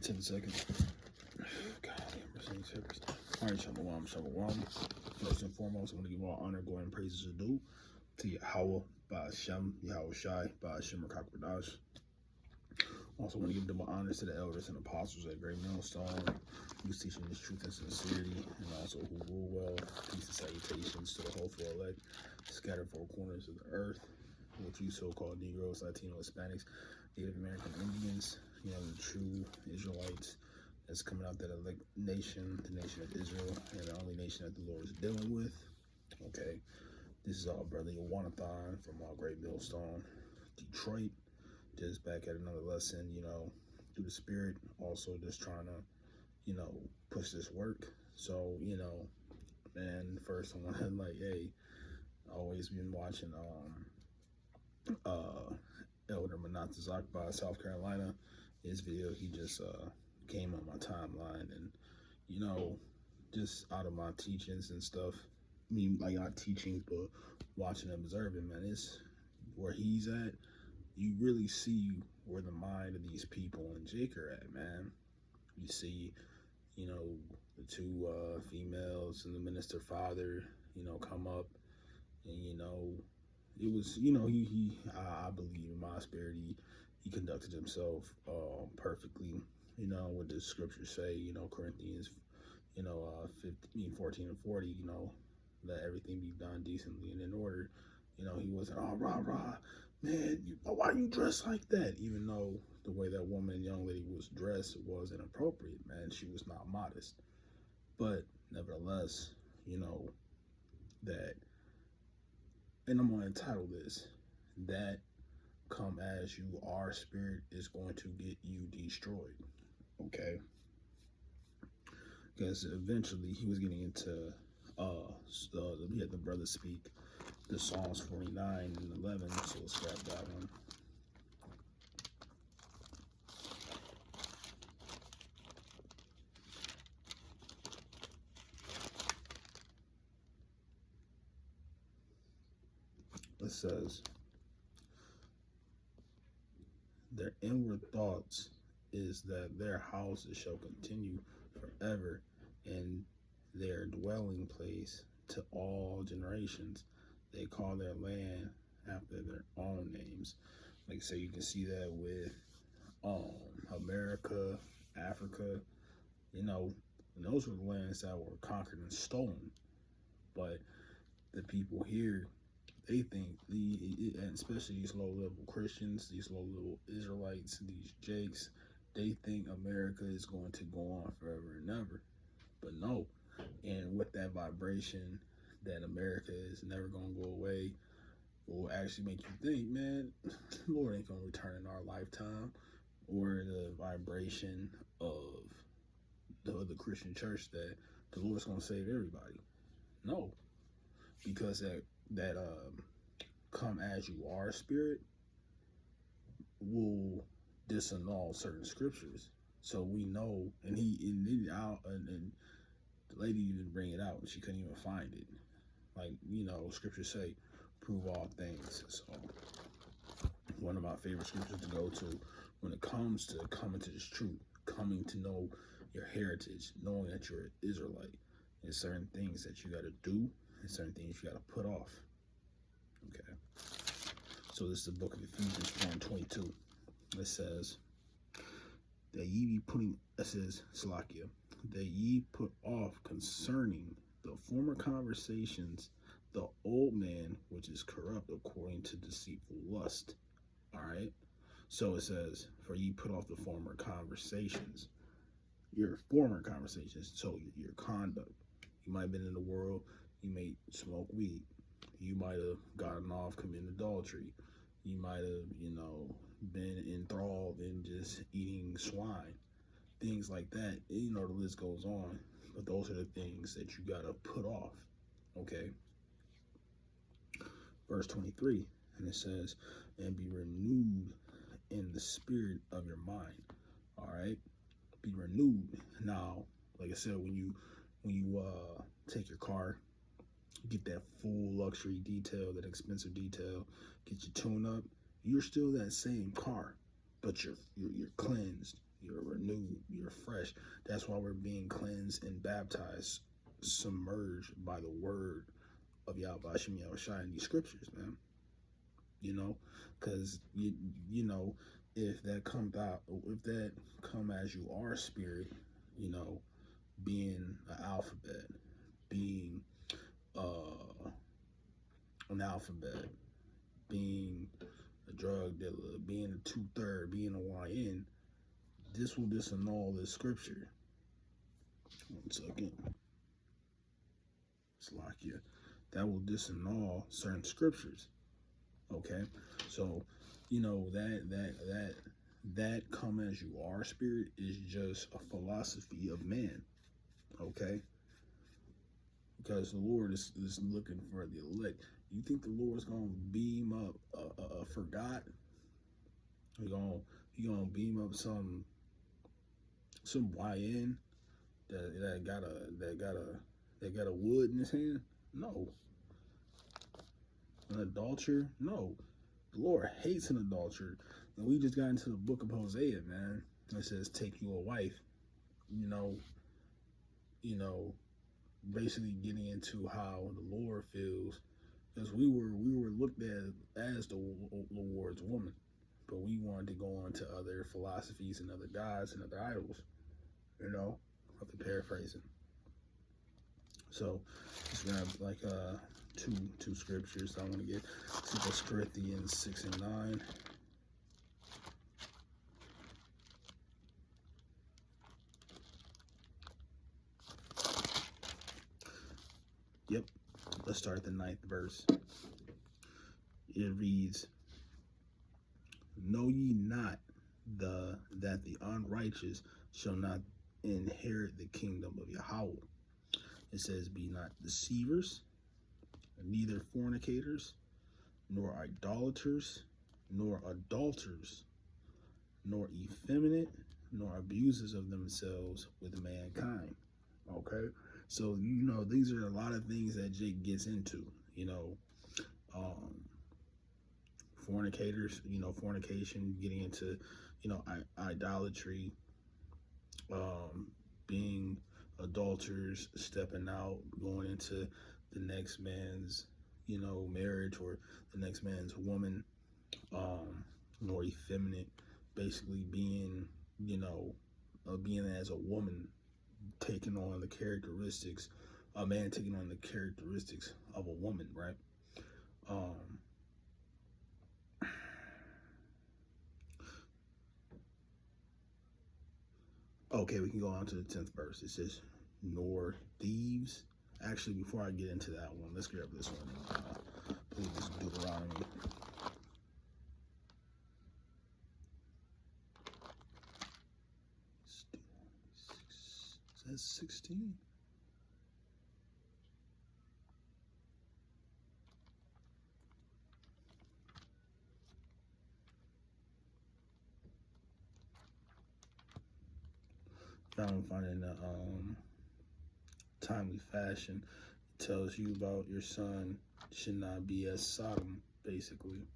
10 seconds. God damn, seconds. All right, Shalom. First and foremost, I want to give all honor, glory, and praises are due to Yahweh, Ba'ashem, Yahweh Shai, Ba'ashem, Rakakwadash. Also want to give double honors to the elders and apostles at Great Millstone, who's teaching this truth and sincerity, and also who rule well. Peace and salutations to the hopeful elect, scattered four corners of the earth, with you so-called Negroes, Latino, Hispanics, Native American Indians, the true Israelites that's coming out that elect nation, the nation of Israel, and the only nation that the Lord is dealing with. Okay, this is our brother Yawanathan from Great Millstone, Detroit. Just back at another lesson, through the spirit, also just trying to, push this work. So, man, first I want to hey, always been watching Elder Manata Zakba, South Carolina. His video, he just came on my timeline, and just out of my teachings and stuff. I mean, like not teachings, but watching and observing, man, it's where he's at. You really see where the mind of these people in Jake are at, man. You see, the two females and the minister father, come up, and it was, I believe in my spirit, he conducted himself perfectly, what the scriptures say, Corinthians, 14 and 40, let everything be done decently and in order. He wasn't all rah, man, why you dressed like that? Even though the way that woman, young lady, was dressed was inappropriate, man. She was not modest. But nevertheless, that, and I'm going to entitle this, that come as you are spirit is going to get you destroyed. Okay? Because eventually he was getting into, we had the brother speak the Psalms 49 and 11, so let's grab that one. It says, their inward thoughts is that their houses shall continue forever, and their dwelling place to all generations. They call their land after their own names. Like, so you can see that with America, Africa, and those were the lands that were conquered and stolen. But the people here, they think, and especially these low-level Christians, these low-level Israelites, these Jakes, they think America is going to go on forever and ever. But no. And with that vibration that America is never going to go away, will actually make you think, man, the Lord ain't going to return in our lifetime. Or the vibration of the Christian church that the Lord's going to save everybody. No. Because that come as you are spirit will disannul certain scriptures. So we know, and and the lady didn't bring it out. She couldn't even find it. Like, scriptures say, prove all things. So one of my favorite scriptures to go to when it comes to coming to this truth, coming to know your heritage, knowing that you're an Israelite, and certain things that you got to do and certain things you got to put off. Okay. So this is the book of Ephesians 1:22. It says, that ye be putting, it says, Salakia, that ye put off concerning the former conversations the old man which is corrupt according to deceitful lust. All right. So it says, for ye put off the former conversations, your former conversations. So your conduct. You might have been in the world. You may smoke weed. You might have gotten off committing adultery. You might have, been enthralled in just eating swine. Things like that. The list goes on. But those are the things that you got to put off. Okay. Verse 23. And it says, and be renewed in the spirit of your mind. All right. Be renewed. Now, like I said, when you take your car, get that full luxury detail, that expensive detail, get your tune up, you're still that same car, but you're cleansed, you're renewed, you're fresh. That's why we're being cleansed and baptized, submerged by the word of Yahweh Hashem Yahushua in these scriptures, man. You know, because you know, if that come as you are spirit, you know, being an alphabet, being an alphabet, being a drug dealer, being a 2/3, being a YN, this will disannul the scripture. 1 second. Slakia. That will disannul certain scriptures. Okay, so you know that come as you are spirit is just a philosophy of man. Okay, because the Lord is looking for the elect. You think the Lord's gonna beam up a forgot? He gonna beam up some YN that got a wood in his hand? No. An adulterer? No. The Lord hates an adulterer. And we just got into the book of Hosea, man. It says, take you a wife. You know, basically getting into how the Lord feels. Because we were looked at as the Lord's woman. But we wanted to go on to other philosophies and other gods and other idols. You know, I'm paraphrasing. So, just grab like two scriptures I want to get. 2 Corinthians 6 and 9. Yep. Let's start at the 9th verse. It reads, know ye not that the unrighteous shall not inherit the kingdom of Yahweh. It says, be not deceivers, neither fornicators, nor idolaters, nor adulterers, nor effeminate, nor abusers of themselves with mankind. Okay, so you know these are a lot of things that Jake gets into. You know, fornicators. You know, fornication, getting into, you know, idolatry, being adulterers, stepping out, going into the next man's, you know, marriage or the next man's woman, nor effeminate, basically being, you know, being as a woman, taking on the characteristics, a man taking on the characteristics of a woman, right? Okay, we can go on to the 10th verse. It says, nor thieves. Actually, before I get into that one, let's grab this one. Please, this is Deuteronomy. Is that 16? I don't find it in a timely fashion. It tells you about your son should not be as Sodom, basically.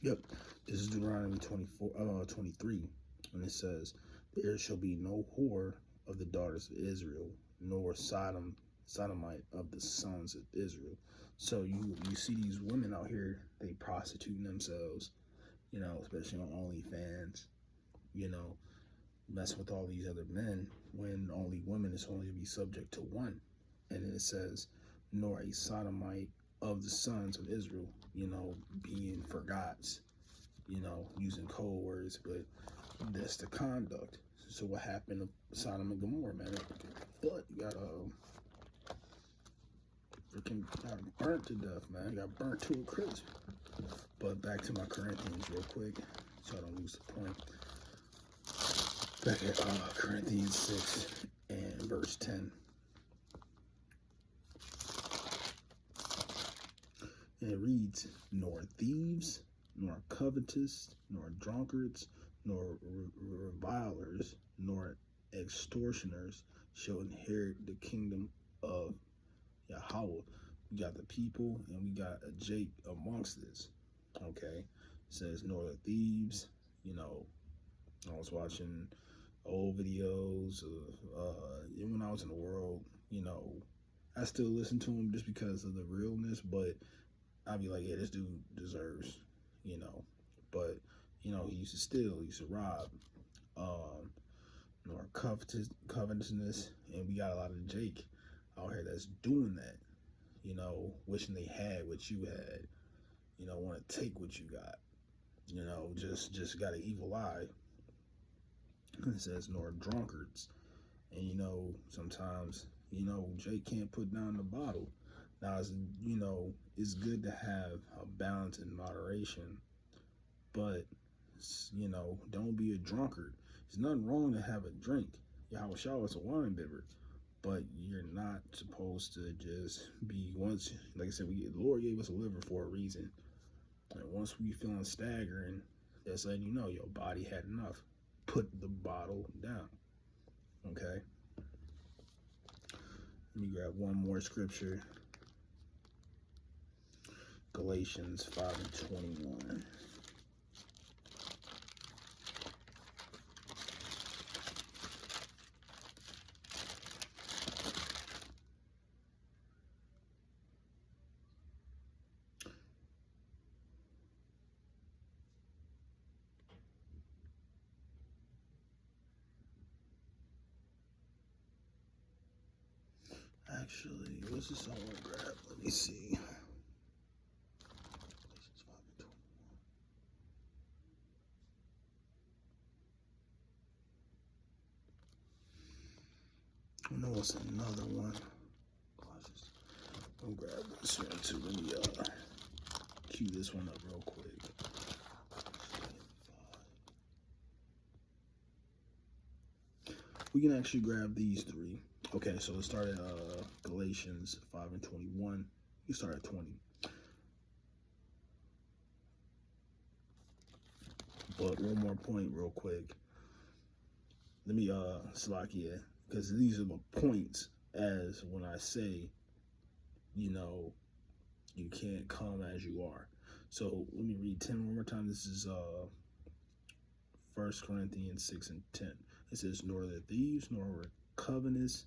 Yep, this is Deuteronomy 23, and it says, there shall be no whore of the daughters of Israel, nor sodomite of the sons of Israel. So you see these women out here, they prostituting themselves, you know, especially on OnlyFans, you know, mess with all these other men, when only women is only to be subject to one. And it says, nor a sodomite of the sons of Israel, you know, being forgots, you know, using code words, but that's the conduct. So what happened to Sodom and Gomorrah, man? But you got freaking got burnt to death, man. Got burnt to a crisp. But back to my Corinthians real quick, so I don't lose the point. Back at Corinthians 6 and verse 10. And it reads, nor thieves, nor covetous, nor drunkards, nor revilers, nor extortioners shall inherit the kingdom of Yahweh. We got the people and we got a Jake amongst this. Okay. It says, nor the thieves. You know, I was watching old videos of when I was in the world, you know, I still listen to them just because of the realness, but I'd be like, yeah, this dude deserves, you know. But, you know, he used to steal, he used to rob, nor covetousness, and we got a lot of Jake out here that's doing that, you know, wishing they had what you had, you know, want to take what you got, you know, just got an evil eye. It says, nor drunkards. And, you know, sometimes, you know, Jake can't put down the bottle. Now, you know, it's good to have a balance and moderation, but, you know, don't be a drunkard. There's nothing wrong to have a drink. Yahweh Shah is a wine bibber, but you're not supposed to just be, once, like I said, the Lord gave us a liver for a reason. And once we feeling staggering, that's letting you know your body had enough. Put the bottle down. Okay? Let me grab one more scripture. Galatians 5 and 21. Actually, what's this I want to grab? Let me see. I know it's another one. I'll grab this one too. Let me cue this one up real quick. We can actually grab these three. Okay, so let's start at Galatians 5 and 21. You start at 20. But one more point real quick. Let me Salakia, because these are the points as when I say, you know, you can't come as you are. So let me read 10 one more time. This is 1 Corinthians 6 and 10. It says, nor the thieves, nor covetous,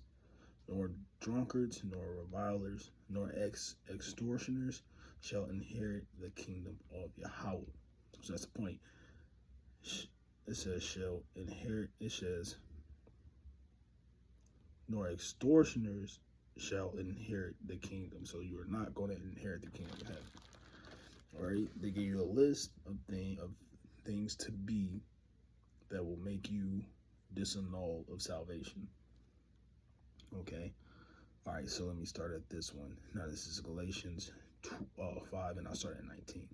nor drunkards, nor revilers, nor extortioners shall inherit the kingdom of Yahweh. So that's the point. It says shall inherit. It says nor extortioners shall inherit the kingdom. So you are not going to inherit the kingdom of heaven. All right. They give you a list of things to be that will make you disannul of salvation. Okay. All right. So let me start at this one. Now this is Galatians 5, and I'll start at 19.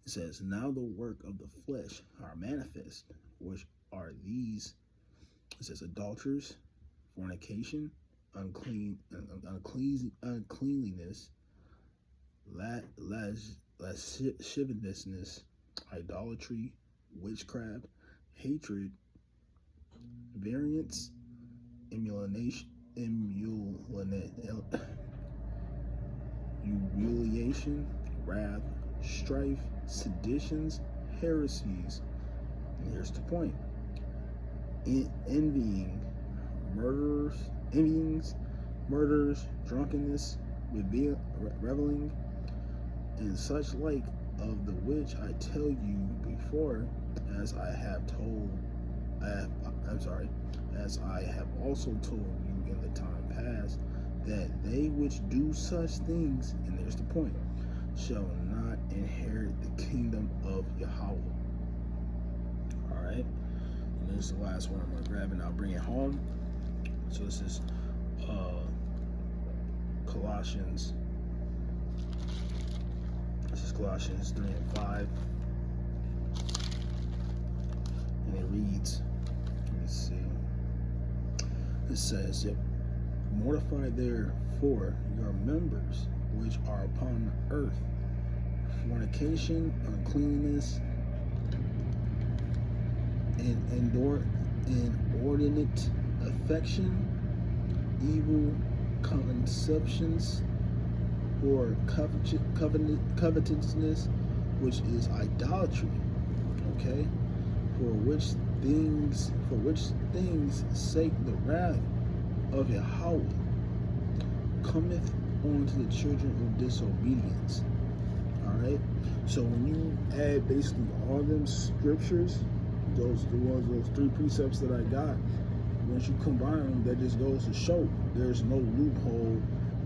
It says, now the work of the flesh are manifest, which are these. It says adulterers, fornication, uncleanliness, lasciviousness, idolatry, witchcraft, hatred, variance, emulation, wrath, strife, seditions, heresies. And here's the point. Envyings, murders, drunkenness, reveling, and such like, of the which I tell you before, as I have also told you in the time past, that they which do such things, and there's the point, shall not inherit the kingdom of Yahweh. All right. And this is the last one I'm going to grab and I'll bring it home. So this is Colossians. This is Colossians 3 and 5. And it reads, let me see. It says, yep, mortify therefore your members which are upon the earth, fornication, uncleanness, and inordinate affection, evil conceptions, or covetousness, which is idolatry. Okay, for which things sake the wrath of Yahweh cometh on to the children of disobedience. All right. So when you add basically all them scriptures, those three precepts that I got, once you combine them, that just goes to show there's no loophole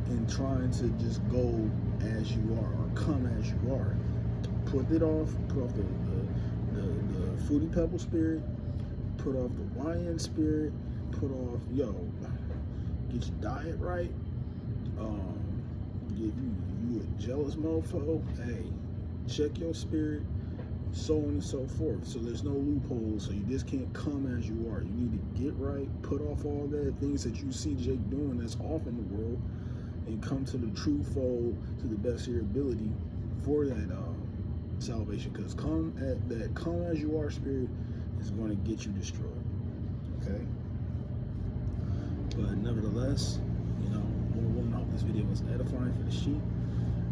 in trying to just go as you are or come as you are. Put off the Fruity Pebble spirit, put off the wine spirit, put off, get your diet right. If you a jealous mofo, hey, check your spirit, so on and so forth. So there's no loopholes, so you just can't come as you are. You need to get right, put off all that things that you see Jake doing that's off in the world, and come to the true fold to the best of your ability for that salvation. Because come as you are spirit is going to get you destroyed. Okay? But nevertheless, I hope this video was edifying for the sheep.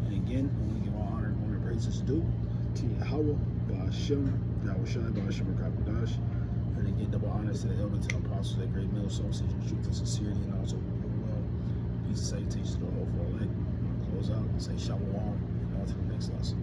And again, I want to give all honor and glory and praises due to Yahweh, Ba'ashem, Yahushai, Ba'ashem, Rakapadash. And again, double honors to the elders, to the apostles, that great middle soul, searching truth and sincerity, and also well. Peace and salutation to the whole for all that. Close out and say shalom, and on to the next lesson.